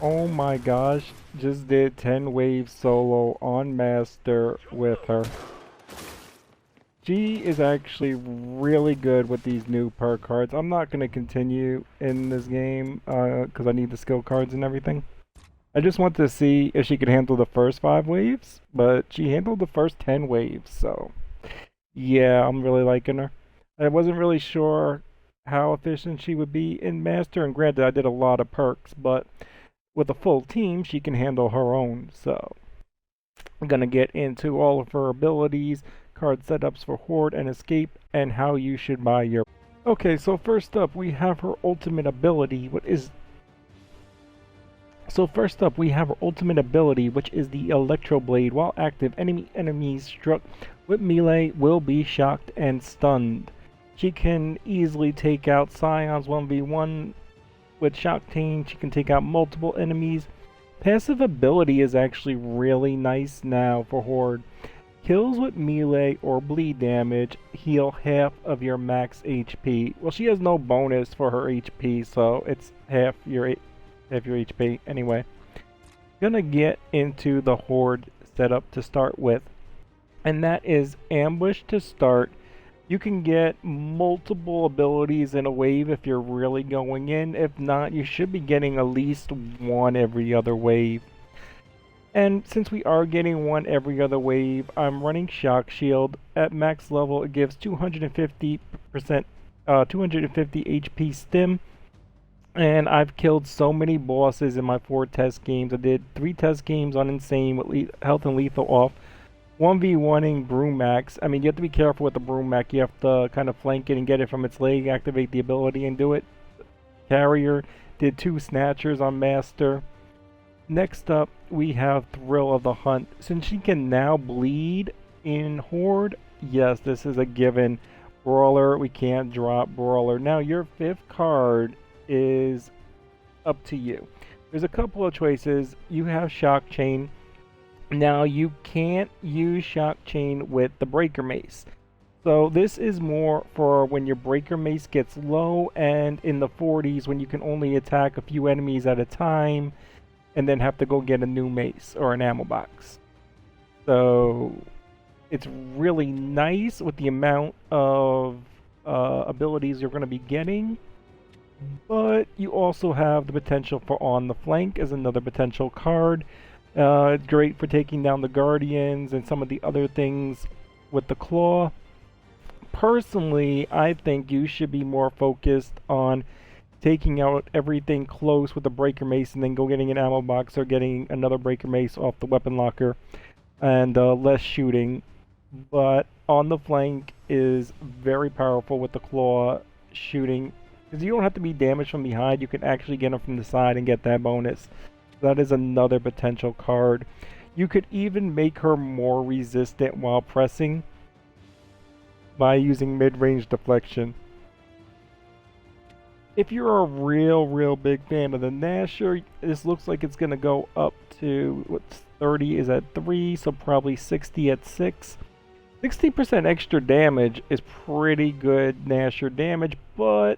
Oh my gosh, just did 10 waves solo on Master with her. She is actually really good with these new perk cards. I'm not going to continue in this game because I need the skill cards and everything. I just want to see if she could handle the first 5 waves, but she handled the first 10 waves, so yeah, I'm really liking her. I wasn't really sure how efficient she would be in Master, and granted I did a lot of perks, but with a full team she can handle her own, so I'm going to get into all of her abilities, card setups for Horde and Escape, and how you should buy your... Okay, so first up we have her ultimate ability, which is the Electro Blade. While active, enemies struck with melee will be shocked and stunned. She can easily take out Scions 1v1 with Shock Chain. She can take out multiple enemies. Passive ability is actually really nice now for Horde. Kills with melee or bleed damage heal half of your max HP. Well, she has no bonus for her HP, so it's half your HP anyway. Gonna get into the Horde setup to start with, and that is Ambush to start. You can get multiple abilities in a wave if you're really going in. If not, you should be getting at least one every other wave. And since we are getting one every other wave, I'm running Shock Shield. At max level, it gives 250 HP stim. And I've killed so many bosses in my 4 test games. I did 3 test games on Insane with health and lethal off. 1v1ing Brumax. I mean, you have to be careful with the Brumac. You have to kind of flank it and get it from its leg, activate the ability and do it. Carrier did 2 Snatchers on Master. Next up, we have Thrill of the Hunt. Since she can now bleed in Horde, yes, this is a given. Brawler, we can't drop Brawler. Now, your 5th card is up to you. There's a couple of choices. You have Shock Chain. Now you can't use Shock Chain with the Breaker Mace. So this is more for when your Breaker Mace gets low and in the 40s when you can only attack a few enemies at a time and then have to go get a new mace or an ammo box. So it's really nice with the amount of abilities you're going to be getting. But you also have the potential for On the Flank as another potential card. It's great for taking down the Guardians and some of the other things with the Claw. Personally, I think you should be more focused on taking out everything close with the Breaker Mace and then go getting an ammo box or getting another Breaker Mace off the weapon locker and less shooting. But On the Flank is very powerful with the Claw shooting. Because you don't have to be damaged from behind, you can actually get them from the side and get that bonus. That is another potential card. You could even make her more resistant while pressing by using mid-range deflection. If you're a real big fan of the Nasher, this looks like it's going to go up to, what's 30 is at 3, so probably 60 at 6. 60% extra damage is pretty good Nasher damage, but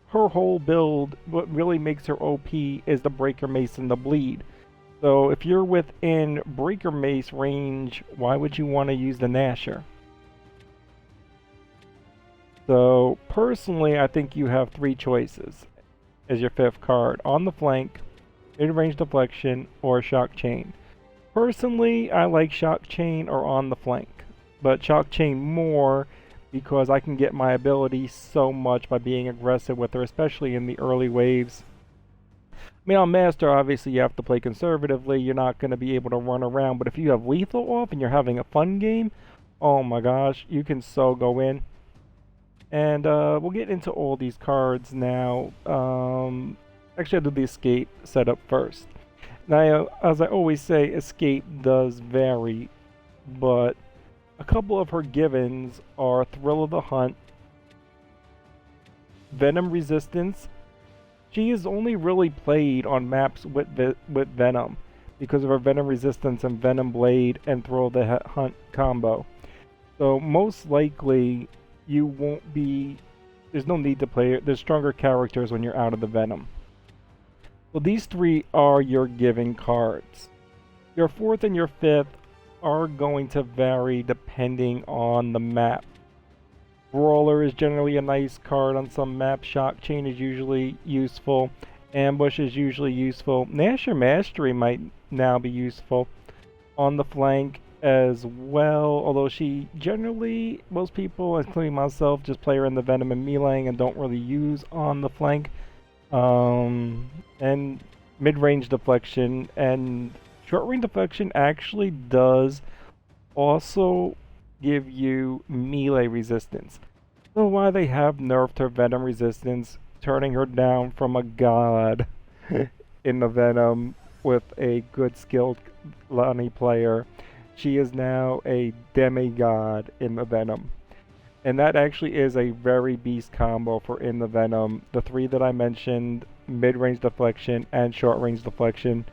her whole build, what really makes her OP is the Breaker Mace and the Bleed. So if you're within Breaker Mace range, why would you want to use the Nasher? So personally, I think you have 3 choices as your 5th card. On the Flank, mid-range deflection, or Shock Chain. Personally, I like Shock Chain or On the Flank, but Shock Chain more because I can get my ability so much by being aggressive with her, especially in the early waves. I mean, on Master, obviously you have to play conservatively. You're not going to be able to run around, but if you have lethal off and you're having a fun game, oh my gosh, you can so go in. And we'll get into all these cards now. Actually, I'll do the Escape setup first. Now, as I always say, Escape does vary, but a couple of her givens are Thrill of the Hunt, Venom Resistance. She is only really played on maps with Venom because of her Venom Resistance and Venom Blade and Thrill of the Hunt combo. So most likely you won't be... There's no need to play it. There's stronger characters when you're out of the Venom. Well, these three are your given cards. Your fourth and your fifth are going to vary depending on the map. Brawler is generally a nice card on some maps. Shock Chain is usually useful. Ambush is usually useful. Nasher Mastery might now be useful on the flank as well, although she generally, most people, including myself, just play her in the Venom and Meleeing and don't really use on the flank. And mid-range deflection and short-range deflection actually does also give you melee resistance. So why they have nerfed her Venom resistance, turning her down from a god in the Venom with a good skilled Lahni player, she is now a demigod in the Venom. And that actually is a very beast combo for in the Venom. The three that I mentioned, mid-range deflection and short-range deflection,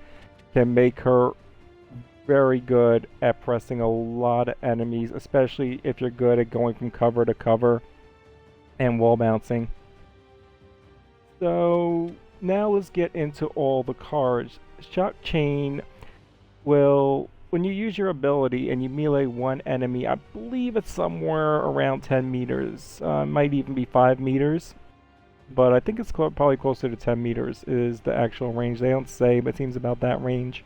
can make her very good at pressing a lot of enemies, especially if you're good at going from cover to cover and wall bouncing. So now let's get into all the cards. Shock Chain will, when you use your ability and you melee one enemy, I believe it's somewhere around 10 meters. Might even be 5 meters. But I think it's probably closer to 10 meters is the actual range. They don't say, but it seems about that range.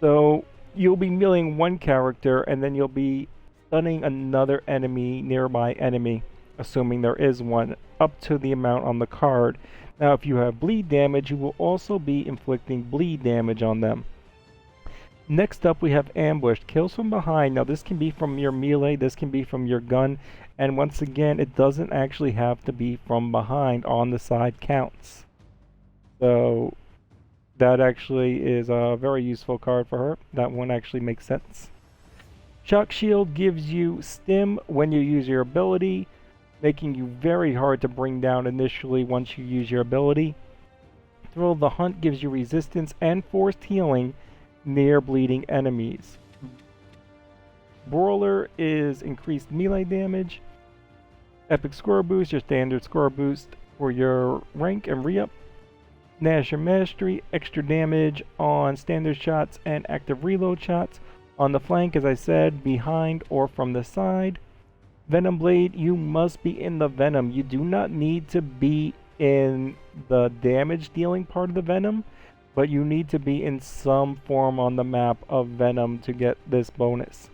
So you'll be meleeing one character and then you'll be stunning another nearby enemy, assuming there is one, up to the amount on the card. Now if you have bleed damage, you will also be inflicting bleed damage on them. Next up we have Ambush, kills from behind. Now this can be from your melee, this can be from your gun, and once again it doesn't actually have to be from behind. On the side counts. So that actually is a very useful card for her. That one actually makes sense. Shock Shield gives you stim when you use your ability, making you very hard to bring down initially once you use your ability. Thrill of the Hunt gives you resistance and forced healing near bleeding enemies. Brawler is increased melee damage. Epic Score Boost, your standard score boost for your rank and re-up. Nasher Mastery, extra damage on standard shots and active reload shots. On the flank, as I said, behind or from the side. Venom Blade, you must be in the Venom. You do not need to be in the damage dealing part of the Venom, but you need to be in some form on the map of Venom to get this bonus.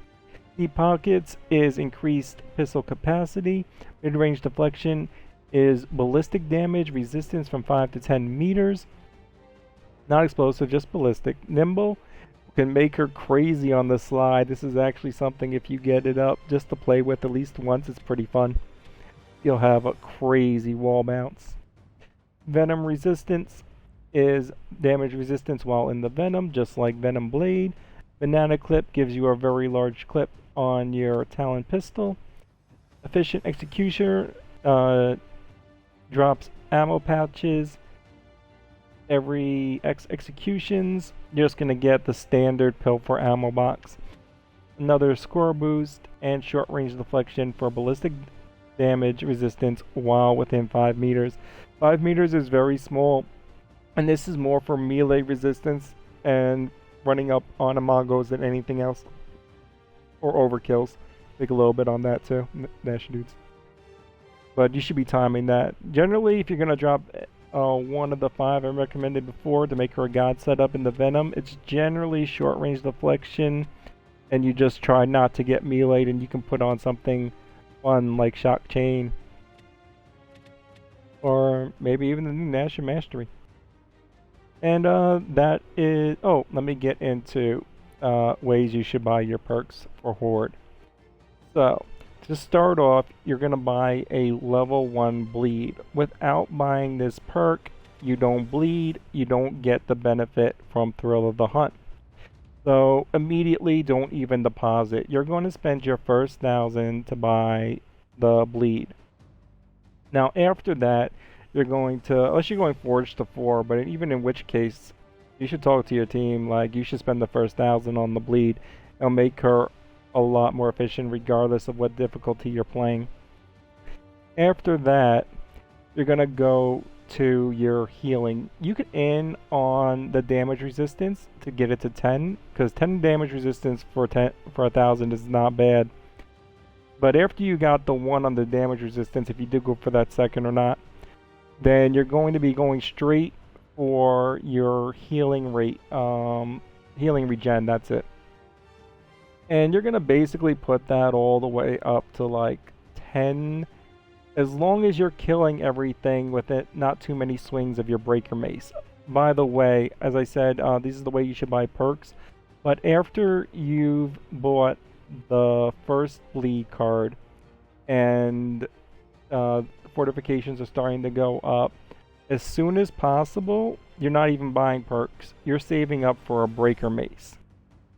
Deep Pockets is increased pistol capacity. Mid-range deflection is ballistic damage, resistance from 5 to 10 meters. Not explosive, just ballistic. Nimble can make her crazy on the slide. This is actually something, if you get it up just to play with at least once, it's pretty fun. You'll have a crazy wall bounce. Venom resistance is damage resistance while in the Venom, just like Venom Blade. Banana Clip gives you a very large clip on your Talon pistol. Efficient Executioner drops ammo pouches every X executions. You're just going to get the standard pill for ammo box. Another score boost and short range deflection for ballistic damage resistance while within 5 meters. 5 meters is very small, and this is more for melee resistance and running up on Amagos than anything else. Or overkills. Take a little bit on that too, Nash dudes. But you should be timing that. Generally, if you're going to drop one of the 5 I recommended before to make her a god setup in the Venom, it's generally short range deflection, and you just try not to get meleeed, and you can put on something fun like Shock Chain. Or maybe even the new Nasher Mastery. And that is... Oh, let me get into ways you should buy your perks for Horde. So, to start off, you're going to buy a level 1 bleed. Without buying this perk, you don't bleed, you don't get the benefit from Thrill of the Hunt. So, immediately don't even deposit. You're going to spend your first 1,000 to buy the bleed. Now, after that, you're going to, unless you're going Forge to 4, but even in which case, you should talk to your team, like, you should spend the first 1,000 on the bleed. It'll make her a lot more efficient regardless of what difficulty you're playing. After that, you're going to go to your healing. You can in on the damage resistance to get it to 10, because 10 damage resistance for 1,000 is not bad. But after you got the 1 on the damage resistance, if you did go for that second or not, then you're going to be going straight for your healing rate, healing regen, that's it. And you're going to basically put that all the way up to like 10, as long as you're killing everything with it, not too many swings of your breaker mace. By the way, as I said, this is the way you should buy perks. But after you've bought the first bleed card and fortifications are starting to go up, as soon as possible, you're not even buying perks. You're saving up for a breaker mace.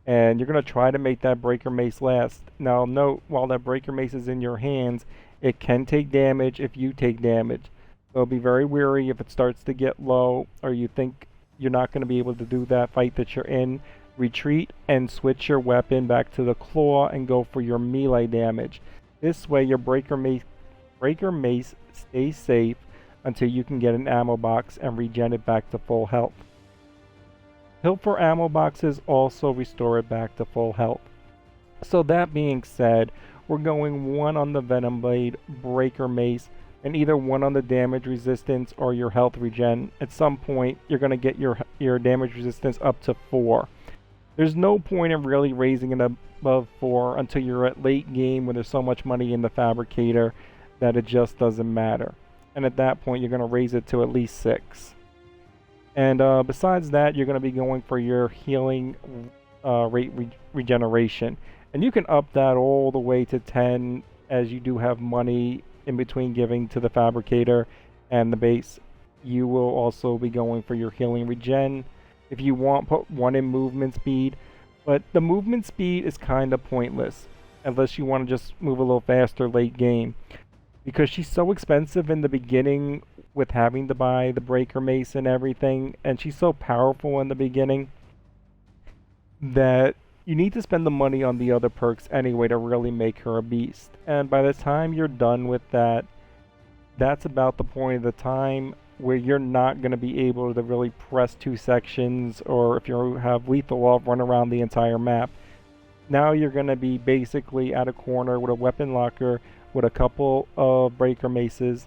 And you're going to try to make that breaker mace last. Now note, while that breaker mace is in your hands, it can take damage if you take damage. So be very wary if it starts to get low or you think you're not going to be able to do that fight that you're in. Retreat and switch your weapon back to the claw and go for your melee damage. This way your breaker mace stays safe until you can get an ammo box and regen it back to full health. Pilfer ammo boxes also restore it back to full health. So that being said, we're going 1 on the Venom Blade, Breaker Mace, and either 1 on the damage resistance or your health regen. At some point, you're going to get your damage resistance up to 4. There's no point in really raising it above 4 until you're at late game when there's so much money in the Fabricator that it just doesn't matter. And at that point, you're going to raise it to at least 6. And besides that, you're going to be going for your healing rate regeneration. And you can up that all the way to 10 as you do have money in between giving to the Fabricator and the base. You will also be going for your healing regen. If you want, put 1 in movement speed. But the movement speed is kind of pointless unless you want to just move a little faster late game. Because she's so expensive in the beginning with having to buy the breaker mace and everything. And she's so powerful in the beginning that you need to spend the money on the other perks anyway to really make her a beast. And by the time you're done with that, that's about the point of the time where you're not going to be able to really press 2 sections, or if you have lethal off, run around the entire map. Now you're going to be basically at a corner with a weapon locker with a couple of breaker maces,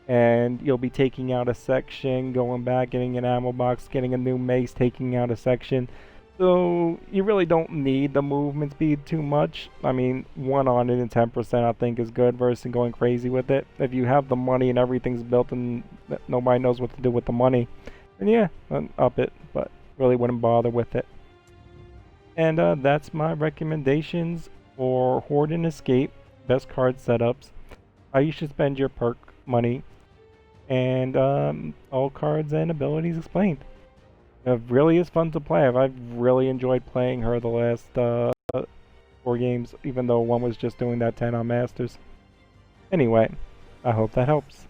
and you'll be taking out a section, going back, getting an ammo box, getting a new mace, taking out a section. So you really don't need the movement speed too much. I mean, 1 on it and 10% I think is good versus going crazy with it. If you have the money and everything's built and nobody knows what to do with the money, then yeah, up it, but really wouldn't bother with it. And that's my recommendations for Horde and Escape, best card setups, how you should spend your perk money, and all cards and abilities explained. It really is fun to play. I've really enjoyed playing her the last 4 games, even though one was just doing that 10 on Masters. Anyway, I hope that helps.